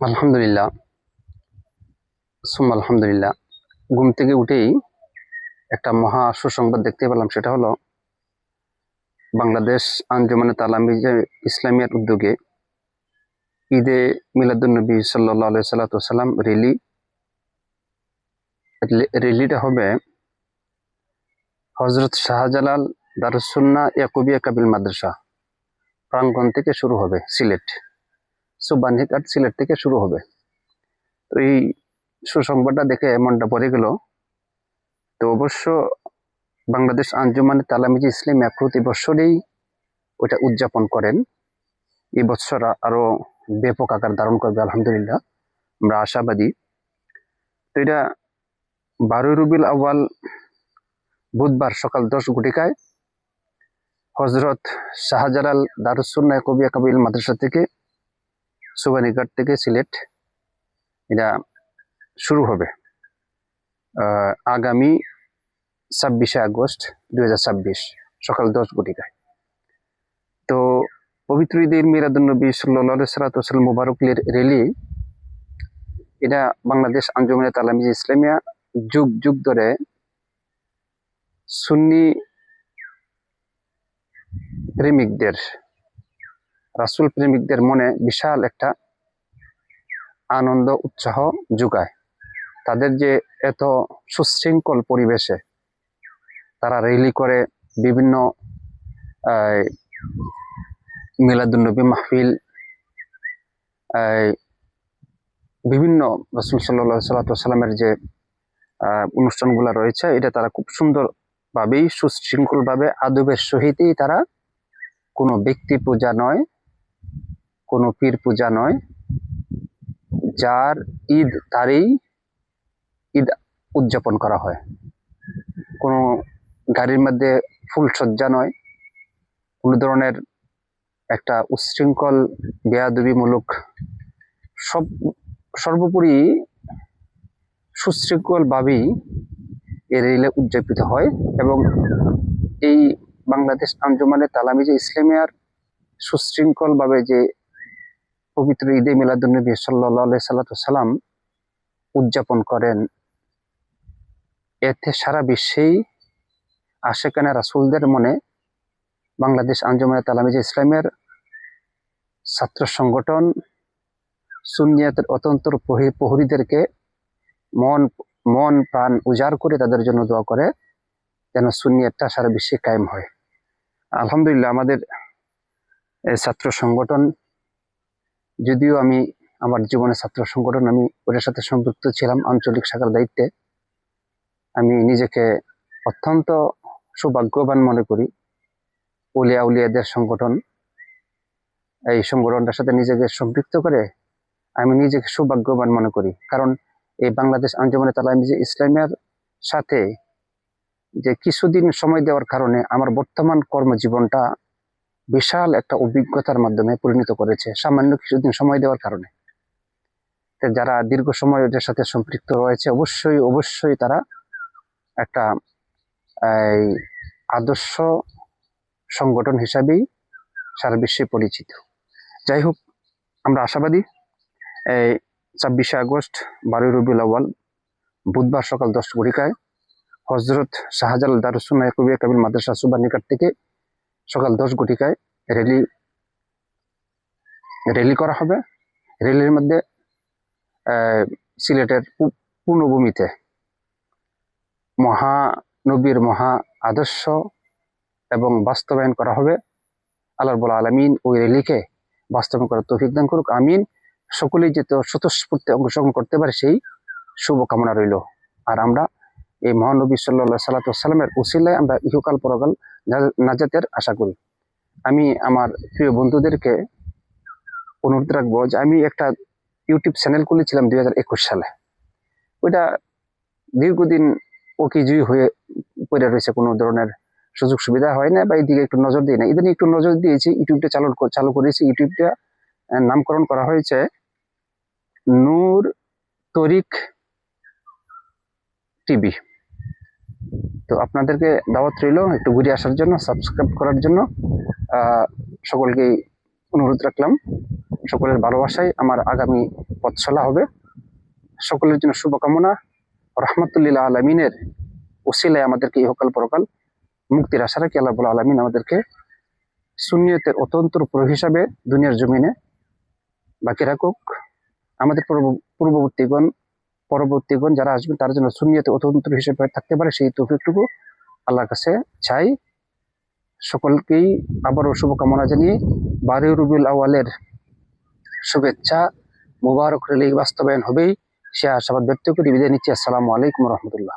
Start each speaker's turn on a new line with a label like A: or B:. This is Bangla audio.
A: আলহামদুলিল্লাহ, আলহামদুলিল্লাহ। ঘুম থেকে উঠেই একটা মহা সুসংবাদ দেখতে পেলাম। সেটা হলো বাংলাদেশ আঞ্জুমানে তালামিজে ইসলামিয়ার উদ্যোগে ঈদে মিলাদুন্নবী সাল্লাল্লাহু আলাইহি সাল্লাম রেলিটা হবে হজরত শাহজালাল দারুস-সুন্নাহ ইয়াকুবিয়া কামিল মাদ্রাসা প্রাঙ্গণ থেকে শুরু হবে। সিলেট সুবানহিঘাট সিলেট থেকে শুরু হবে। তো এই সুসংবাদটা দেখে মনটা ভরে গেল। তো অবশ্য বাংলাদেশ আঞ্জুমানে তালামিজে ইসলামিয়া প্রতি বছরেই ওটা উদযাপন করেন। এই বছর আরো ব্যাপক আকার ধারণ করবে, আলহামদুলিল্লাহ, আমরা আশাবাদী। তো এটা 12 রবিউল আউয়াল বুধবার সকাল 10 ঘটিকায় হজরত শাহজালাল দারুস-সুন্নাহ ইয়াকুবিয়া কামিল মাদ্রাসা থেকে সুবানীঘাট থেকে সিলেট এটা শুরু হবে আগামী 26শে আগস্ট 2026 সকাল 10 ঘটিকায়। তো পবিত্র ঈদের মিলাদুন্নবী সাল্লাল্লাহু আলাইহি সাল্লাম মুবারক রেলি এটা বাংলাদেশ আঞ্জুমানে তালামিজে ইসলামিয়া যুগ যুগ ধরে সুন্নি প্রেমিকদের, রাসূল প্রেমিকদের মনে বিশাল একটা আনন্দ উৎসাহ যোগায়। তাদের যে এত সুশৃঙ্খল পরিবেশে তারা রেলি করে, বিভিন্ন মিলাদুন্নবী মাহফিল, বিভিন্ন রাসূল সাল্লাল্লাহু আলাইহি সাল্লামের যে অনুষ্ঠানগুলো রয়েছে, এটা তারা খুব সুন্দরভাবেই সুশৃঙ্খলভাবে আদবের সহিতই তারা কোনো ব্যক্তি পূজা নয়, কোনো পীর পূজা নয়, যার ঈদ তারই ঈদ উদযাপন করা হয়। কোনো গাড়ির মধ্যে ফুলসজ্জা নয়, কোনো ধরনের একটা উচ্ছৃঙ্খল বেয়াদবিমূলক, সর্বোপরি সুশৃঙ্খলভাবেই এই রেলে উদযাপিত হয়। এবং এই বাংলাদেশ আঞ্জুমানে তালামিজে ইসলামিয়ার সুশৃঙ্খলভাবে যে পবিত্র ঈদে মিলাদুন্নবী সাল্লাল্লাহু আলাইহি সাল্লাম উদযাপন করেন, এতে সারা বিশ্বেই আশেকানে রাসূলদের মনে বাংলাদেশ আঞ্জুমানে তালামিজে ইসলামিয়ার ছাত্র সংগঠন সুন্নিয়াতের অতন্ত্র প্রহরীদেরকে মন প্রাণ উজাড় করে তাদের জন্য দোয়া করে যেন সুন্নিয়াতটা সারা বিশ্বে কায়েম হয়। আলহামদুলিল্লাহ, আমাদের ছাত্র সংগঠন, যদিও আমি আমার জীবনে ছাত্র সংগঠন আমি ওদের সাথে সম্পৃক্ত ছিলাম আঞ্চলিক শাখার দায়িত্বে, আমি নিজেকে অত্যন্ত সৌভাগ্যবান মনে করি। উলিয়া উলিয়াদের সংগঠন, এই সংগঠনটার সাথে নিজেকে সম্পৃক্ত করে আমি নিজেকে সৌভাগ্যবান মনে করি। কারণ এই বাংলাদেশ আঞ্জুমানে তালামিজে ইসলামিয়ার সাথে যে কিছুদিন সময় দেওয়ার কারণে আমার বর্তমান কর্মজীবনটা বিশাল একটা অভিজ্ঞতার মাধ্যমে পরিণত করেছে, সামান্য কিছুদিন সময় দেওয়ার কারণে। যারা দীর্ঘ সময় এদের সাথে সম্পৃক্ত রয়েছে, অবশ্যই অবশ্যই তারা একটা আদর্শ সংগঠন হিসাবেই সারা বিশ্বে পরিচিত। যাই হোক, আমরা আশাবাদী 26শে আগস্ট 12 রবিউল আউয়াল বুধবার সকাল 10 ঘটিকায় হজরত শাহজালাল দারুস-সুন্নাহ ইয়াকুবিয়া কামিল মাদ্রাসা সুবানীঘাট থেকে সকাল 10 ঘটিকায় রেলি করা হবে। রেলির মধ্যে সিলেটের পূর্ণভূমিতে মহানবীর মহা আদর্শ এবং বাস্তবায়ন করা হবে। আল্লাহ রাব্বুল আলামিন ওই রেলিকে বাস্তবায়ন করার তৌফিক দান করুক, আমিন। সকলেই যেতে স্বতঃস্ফূর্তে অংশগ্রহণ করতে পারে সেই শুভকামনা রইল। আর আমরা এই মহানবী সাল্লাল্লাহু আলাইহি সাল্লামের উসিলায় আমরা ইহকাল পরকাল নাজাতের আশা করি। আমি আমার প্রিয় বন্ধুদেরকে অনুরোধ রাখবো যে আমি একটা ইউটিউব চ্যানেল খুলেছিলাম 2021 সালে। ওইটা দীর্ঘদিন ওকিজুই হয়ে পড়ে রয়েছে, কোনো ধরনের সুযোগ সুবিধা হয় না বা এইদিকে একটু নজর দিই না। ইদানিং একটু নজর দিয়েছি, ইউটিউবটা চালু করেছি। ইউটিউবটা নামকরণ করা হয়েছে নূর তরিক টিভি। তো আপনাদেরকে দাওয়াত রইল একটু ঘুরে আসার জন্য, সাবস্ক্রাইব করার জন্য। সকলকেই অনুরোধ রাখলাম। সকলের ভালোবাসায় আমার আগামী পথ চলা হবে। সকলের জন্য শুভকামনা। রহমতুল্লিল আলমিনের উসিলায় আমাদেরকে ইহকাল পরকাল মুক্তির আশা রাখি আল্লাহ রাব্বুল আলামিন আমাদেরকে সুন্নিয়তের অতন্ত্র প্রভু হিসাবে দুনিয়ার জমিনে বাকি রাখুক। আমাদের পরবর্তীগণ যারা আসবেন তার জন্য সুন্নিয়তের অতন্ত্র হিসেবে থাকতে পারে সেই তৌফিকটুকু আল্লাহর কাছে চাই। সকলকেই আবারও শুভকামনা জানিয়ে 12 রবিউল আউয়ালের শুভেচ্ছা মুবারক রেলি বাস্তবায়ন হবেই সে আশাবাদ ব্যক্ত করে বিদায় নিচ্ছি। আসসালামু আলাইকুম রহমতুল্লাহ।